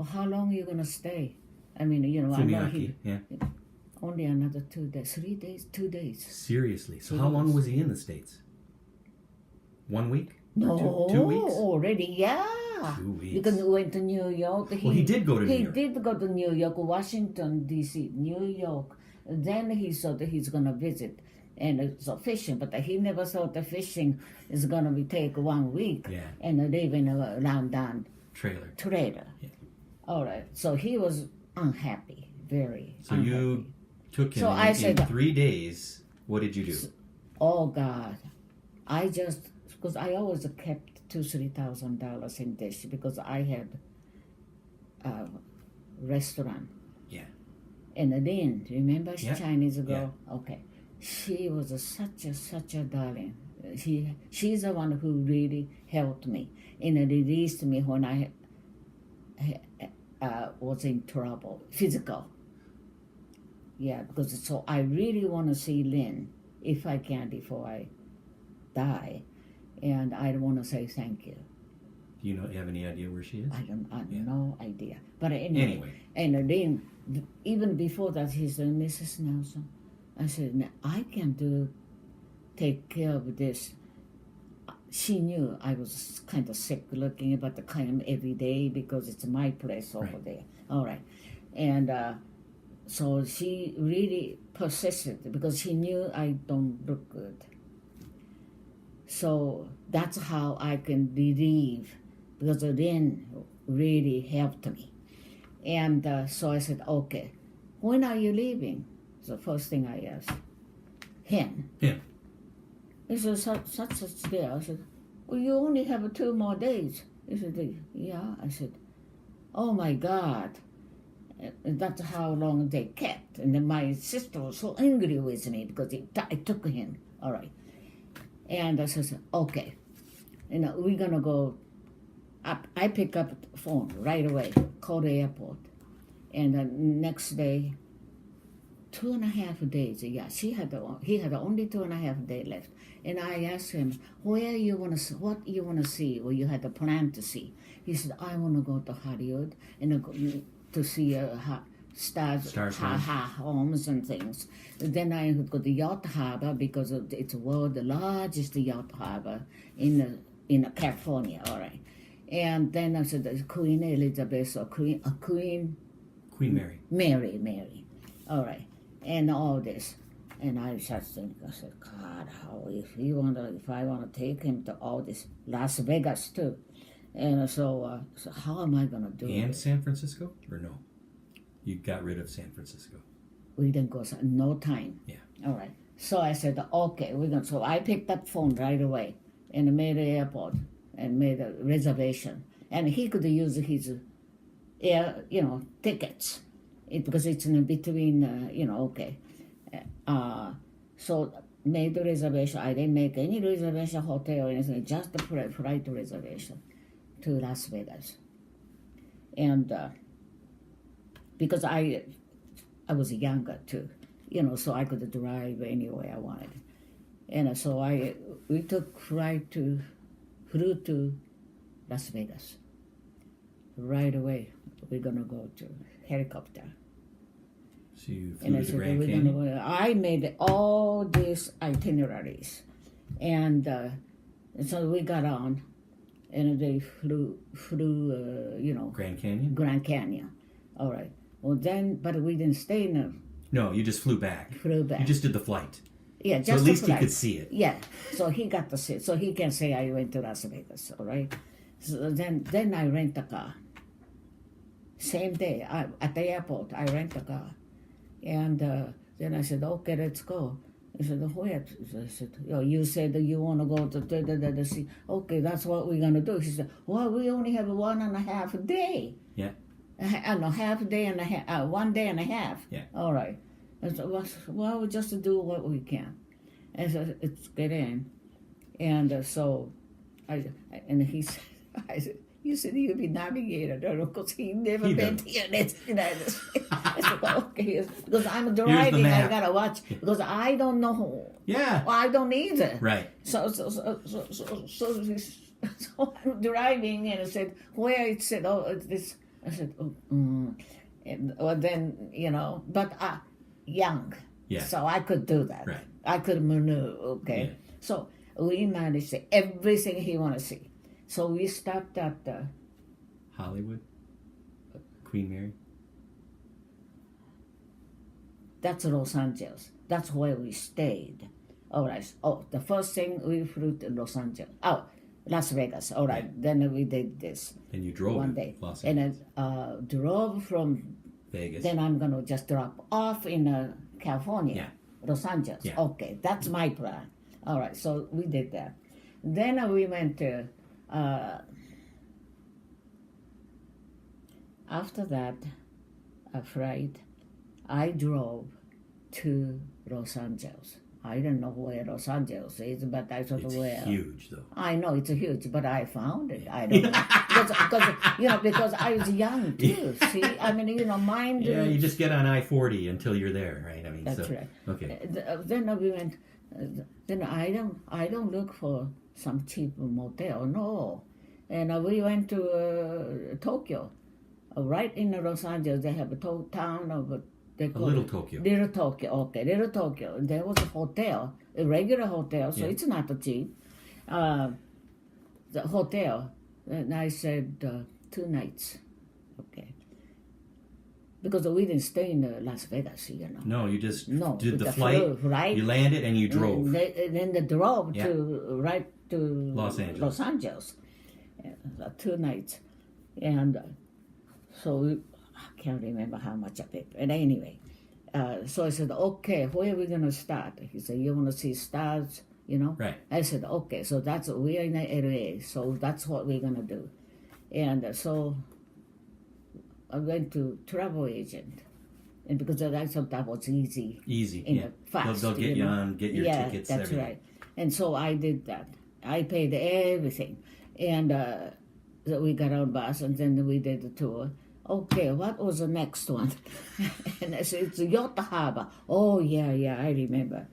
well, how long are you going to stay? I mean, I know Fumiaki, yeah. Only another 2 days. 3 days? 2 days. Seriously. So how long was he in the States? 1 week? No, 2 weeks? already, yeah. 2 weeks. Because we went to New York. He did go to New York. He did go to New York, Washington, D.C., New York. Then he thought that he's going to visit. And so fishing, but he never thought the fishing is going to take 1 week. Yeah. And live in a round-down trailer. Yeah. All right. So he was unhappy, very unhappy. You took him so I said, in 3 days. What did you do? Oh, God. Because I always kept $2,000-$3,000 in dish because I had a restaurant. Yeah. And then, remember Chinese girl? Yeah. Okay. She was such a darling. She's the one who really helped me and released me when I was in trouble, physical. Yeah, because so I really want to see Lynn if I can before I die, and I want to say thank you. Do you have any idea where she is? I no idea. But anyway, and then even before that, he said, Mrs. Nelson, I said, I can take care of this. She knew I was kind of sick looking, but the kind of every day because it's my place over there. All right. And so she really persisted because she knew I don't look good. So that's how I can relieve because Lynn really helped me. And so I said, okay, when are you leaving? The first thing I asked him. Yeah. He said, such day. I said, well, you only have 2 more days. He said, yeah. I said, oh my God. And that's how long they kept. And then my sister was so angry with me because I took him. All right. And I said, okay. We're going to go up. I pick up the phone right away, call the airport. And the next day, 2.5 days. Yeah, he had only 2.5 days left. And I asked him, what you want to see, or you had a plan to see. He said, I want to go to Hollywood and to see stars homes and things. Then I would go to Yacht Harbor because it's the world's largest yacht harbor in California. All right. And then I said, Queen Elizabeth or Queen Mary. All right. And all this. And I just think, I said, God, if I want to take him to all this, Las Vegas too. And so how am I going to do it? And San Francisco? Or no? You got rid of San Francisco. We didn't go, no time. Yeah. All right. So I said, okay, we're going to. So I picked up phone right away and made the airport and made a reservation. And he could use his tickets. Because it's in between, okay. So made the reservation. I didn't make any reservation hotel or anything, just the flight reservation to Las Vegas. And because I was younger too, so I could drive anywhere I wanted. And so we flew to Las Vegas. Right away, we're going to go to helicopter. So you flew to the Grand Canyon? I made all these itineraries. And so we got on, and they flew Grand Canyon? Grand Canyon. All right. Well, then, but we didn't stay in the... No, you just flew back. You just did the flight. Yeah, just so at least he could see it. Yeah. So he got to see it. So he can say I went to Las Vegas, all right? So then I rent a car. Same day, at the airport, I rent a car. And then I said, okay, let's go. He said, where? I said, you said that you want to go to the sea. Okay, that's what we're going to do. He said, well, we only have 1.5 day. Yeah. Half a day and a half, 1 day and a half. Yeah. All right. I said, well, we just do what we can. And so let's get in. And so he said, I said, you said you'd be navigator, because he never been here in the United States. I said, well, okay, because I'm driving, I gotta watch, because I don't know. Yeah. Well, I don't either. Right. So I'm driving, and I said, where it said, oh, this I said, oh, well then, but young. Yeah. So I could do that. Right. I could maneuver, okay? Yeah. So we managed everything he want to see. So we stopped at Hollywood? Queen Mary? that's Los Angeles. That's where we stayed. All right. Oh, the first thing we flew to Los Angeles. Oh, Las Vegas. All right. Yeah. Then we did this. And you drove one to day. Los And Angeles. then drove from Vegas. Then I'm going to just drop off in California, Yeah. Los Angeles. Yeah. Okay, that's my plan. All right, so we did that. Then we went to, after that flight, I drove to Los Angeles. I don't know where Los Angeles is, but I thought It's where. huge, though. I know it's huge, but I found it. I don't know because I was young too. See, I mean, mind. Yeah, you just get on I-40 until you're there, right? I mean, That's so, right. Okay. Then we went. Then I don't look for some cheap motel. No, and we went to Tokyo. Right in Los Angeles, they have a town of. Little Tokyo. Little Tokyo, okay, Little Tokyo. There was a hotel, a regular hotel, so Yeah. it's not cheap. The hotel, and I said 2 nights, okay. Because we didn't stay in Las Vegas, No, you just No, did with the the flight, flight. you landed, and you drove. And then they drove Yeah. right to Los Angeles. Los Angeles. 2 nights. And so I can't remember how much I paid. And anyway, so I said, okay, where are we going to start? He said, you want to see stars, Right. I said, okay, so we are in LA, so that's what we're going to do. And so I went to travel agent. And because I thought that was easy. Easy, in yeah. a fast. They'll get you on, get your yeah, tickets, that's everything. right. And so I did that. I paid everything. And so we got on bus, and then we did the tour. Okay, what was the next one? And I said, it's Yotta Harbor. Oh, yeah, I remember.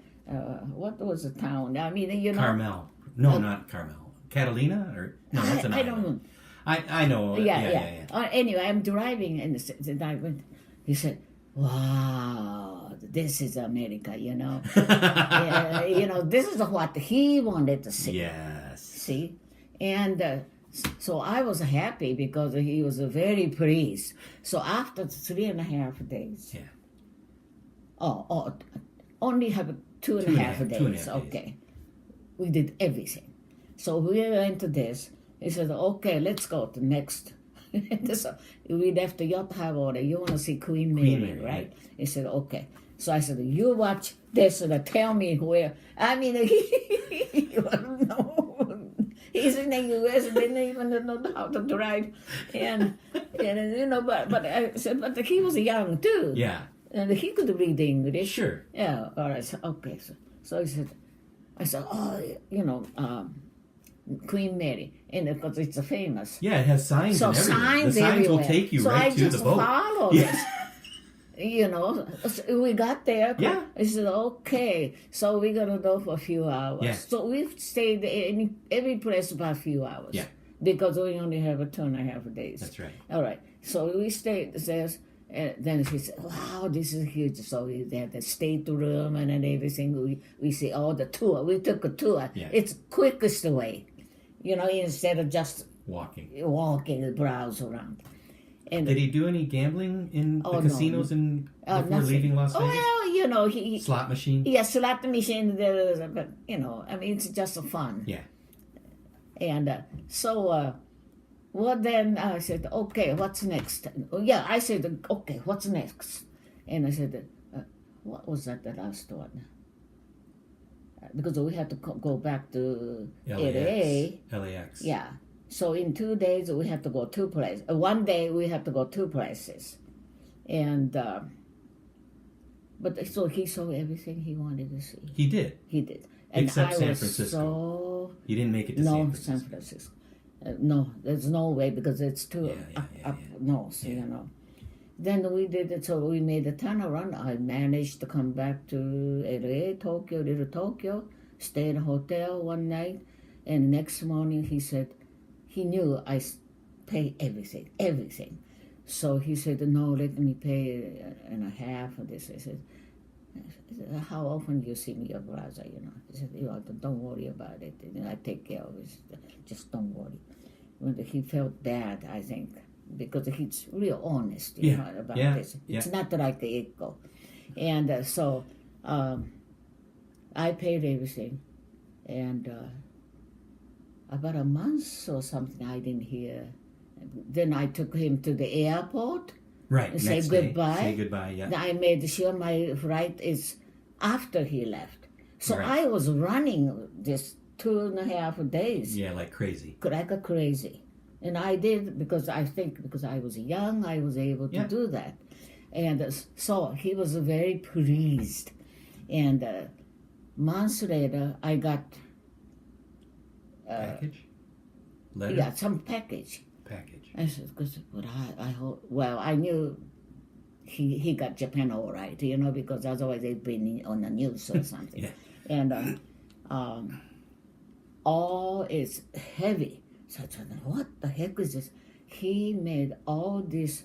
What was the town? I mean, Carmel. No, not Carmel. Catalina? No, that's an I don't island. know. I know. Yeah. Anyway, I'm driving, and I went. He said, "Wow, this is America," this is what he wanted to see. Yes. See, and so I was happy because he was very pleased. So after 3.5 days, Yeah. only have 2.5 days. 2.5 days. Okay, we did everything. So we went to this. He said, "Okay, let's go to next." So we left the yacht harbor. You want to see Queen Mary, right? He said, "Okay." So I said, "You watch this and tell me where." I mean, he wouldn't know. He's in the U.S. and didn't even know how to drive, and but I said, but he was young too. Yeah. And he could read English. Sure. Yeah. All right. So, okay. So he said, I said, Queen Mary, and because it's famous. Yeah, it has signs So and everything. signs The signs everywhere. will take you so right I to the just boat. followed Yeah. this. So we got there. Yeah. I said, okay, so we're going to go for a few hours. Yeah. So we've stayed in every place about a few hours. Yeah. Because we only have 2.5 days. That's right. All right. So we stayed there. And then he said, wow, this is huge. So we had the stateroom and everything. We see all the tour. We took a tour. Yeah. It's quickest way, instead of just Walking. browse around. And Did he do any gambling in the no. casinos before nothing. leaving Las Vegas? Well, he Slot machine? yeah, slot machine, but it's just fun. Yeah. And then I said, okay, what's next? I said, okay, what's next? And I said, what was that, the last one? Because we had to go back to LAX. Yeah. So in 2 days, we have to go 2 places. One day, we have to go 2 places. And, but so he saw everything he wanted to see. He did. He did. And Except I San was Francisco. He didn't make it to No, San San Francisco. No, there's no way because it's too up north, Yeah. Then we did it, so we made a turnaround. I managed to come back to LA, Tokyo, Little Tokyo, stay in a hotel one night, and next morning he said he knew I pay everything. So he said, no, let me pay and a half of this. I said, how often you see your brother, you know? He said, don't worry about it. You know, I take care of it. Just don't worry. When he felt bad, I think, because he's real honest, you know, about this. It's not like the ego. And so I paid everything. And about a month or something, I didn't hear. Then I took him to the airport. Right. And say goodbye. Say goodbye, yeah. I made sure my flight is after he left. So Right. I was running this 2.5 days. Yeah, like crazy. Like a crazy. And I did because I think because I was young, I was able to do that. And so he was very pleased. And months later, I got... package? Letter? Yeah, some package. I said, but I hope... Well, I knew he got Japan all right, you know, because otherwise they'd been on the news or something. And all is heavy. So I said, what the heck is this? He made all these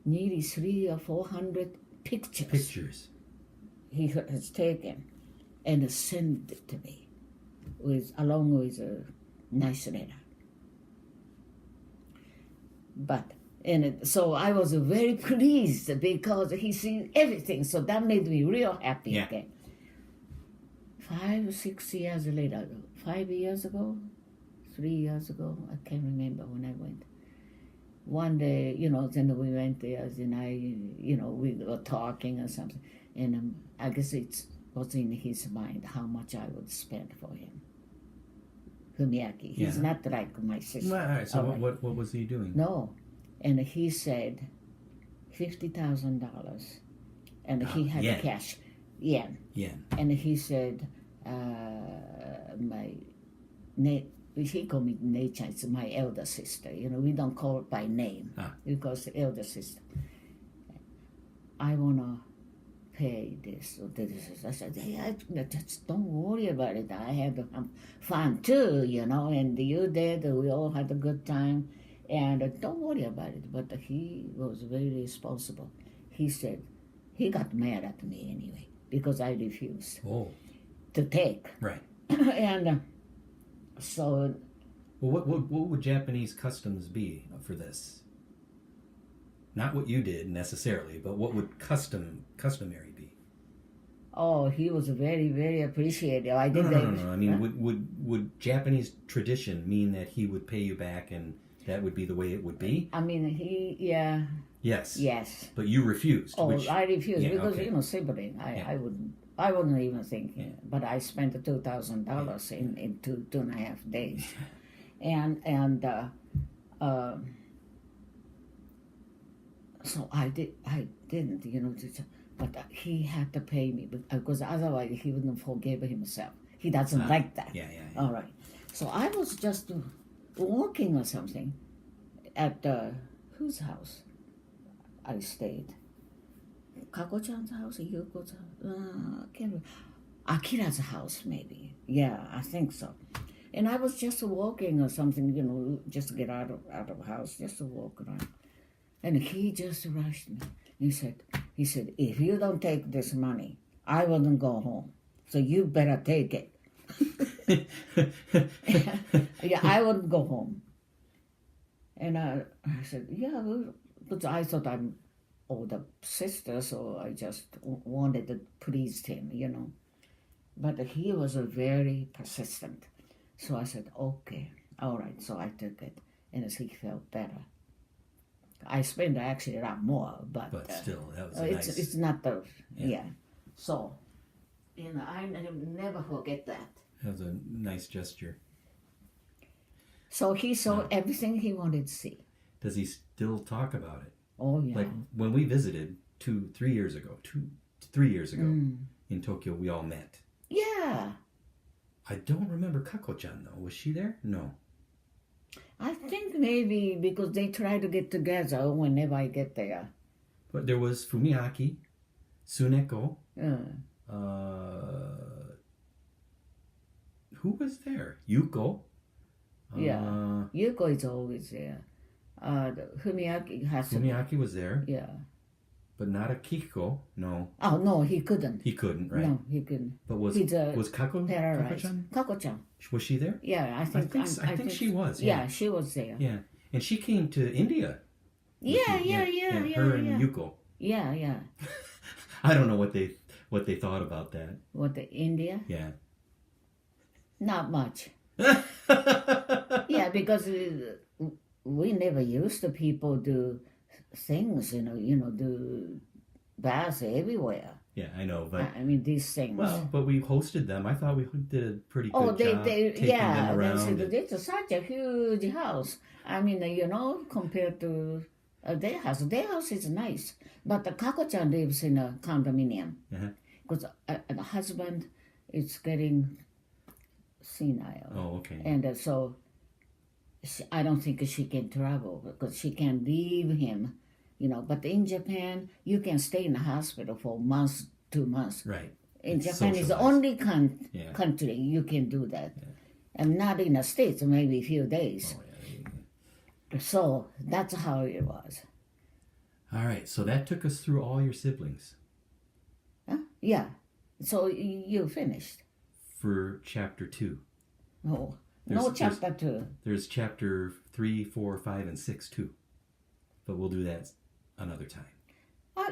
nearly 300 or 400 pictures. He has taken and sent it to me along with a nice letter. So I was very pleased because he seen everything. So that made me real happy again. 5 6 years later, 5 years ago, 3 years ago, I can't remember when I went. One day, you know, then we went there, and we were talking or something, and I guess it was in his mind how much I would spend for him. Fumiaki, he's not like my sister. Well, all right, so what was he doing? No, and he said $50,000, and he had yen. cash, yen. And he said, he called me Nature, it's my elder sister. You know, we don't call it by name because the elder sister. I want to pay this or this. I said, hey, just don't worry about it. I had fun too, you know, and you did. We all had a good time. And don't worry about it. But he was very responsible. He said, he got mad at me anyway because I refused to take. Right. And so... Well, what would Japanese customs be for this? Not what you did necessarily, but what would customary be? Oh, he was very, very appreciative. I did No. I mean, would Japanese tradition mean that he would pay you back and that would be the way it would be? I mean, Yes. But you refused. Oh, I refused because, sibling. I wouldn't even think. But I spent $2,000 in 2.5 days. So I didn't, but he had to pay me because otherwise he wouldn't forgive himself. He doesn't like that. All right. So I was just walking or something at whose house I stayed. Kako-chan's house, Yuko's house, I can't remember. Akira's house, maybe. Yeah, I think so. And I was just walking or something, just to get out of the house, just to walk around. And he just rushed me. He said, if you don't take this money, I wouldn't go home. So you better take it. I wouldn't go home. And I said, but I thought I'm older sister, so I just wanted to please him, But he was very persistent. So I said, okay, all right. So I took it, and he felt better. I spent actually a lot more, but still, that was nice. It's not the So, I never forget that. That was a nice gesture. So he saw everything he wanted to see. Does he still talk about it? Oh yeah. Like when we visited 3 years ago in Tokyo, we all met. Yeah. I don't remember Kako-chan though. Was she there? No. I think maybe because they try to get together whenever I get there. But there was Fumiaki, Tsuneko. Who was there? Yuko. Yeah. Yuko is always there. Fumiaki has to. Fumiaki was there, Yeah. but not Akiko. No, Oh no, he couldn't. he couldn't. Right? No, he couldn't. But was He's Kako paralyzed. Kako-chan? Kako-chan. Was she there? Yeah, I think. I think she was. Yeah, she was there. Yeah, and she came to India. Yeah. Her and Yuko. Yeah. I don't know what they thought about that. What, the India? Yeah. Not much. Yeah, because we never used to people do things, do baths everywhere. Yeah, I know, but I mean, these things. well, but we hosted them. I thought we did a pretty good job taking them around. It's such a huge house. I mean, compared to their house. Their house is nice, but the Kako-chan lives in a condominium because the husband is getting senile. Oh, okay. And so I don't think she can travel because she can leave him, But in Japan, you can stay in the hospital for months, 2 months. Right. In It's Japan, it's the socialized. only country you can do that. And not in the States, maybe a few days. Oh, So that's how it was. All right, so that took us through all your siblings Huh? Yeah. So you finished. for chapter 2. No, There's- chapter 2. There's chapter 3, 4, 5, and 6 too. But we'll do that another time.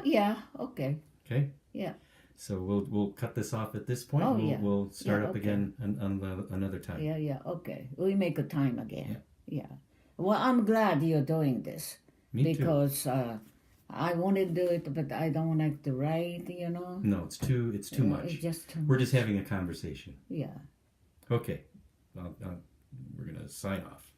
Yeah, okay. Okay? Yeah. So we'll cut this off at this point. Oh, we'll, yeah. we'll start Yeah, up okay. again another time. Yeah, okay. We make a time again. Yeah. Well, I'm glad you're doing this. Me too. Because I want to do it, but I don't like to write, No, it's too much. It's just too We're much. just having a conversation. Yeah. Okay. We're going to sign off.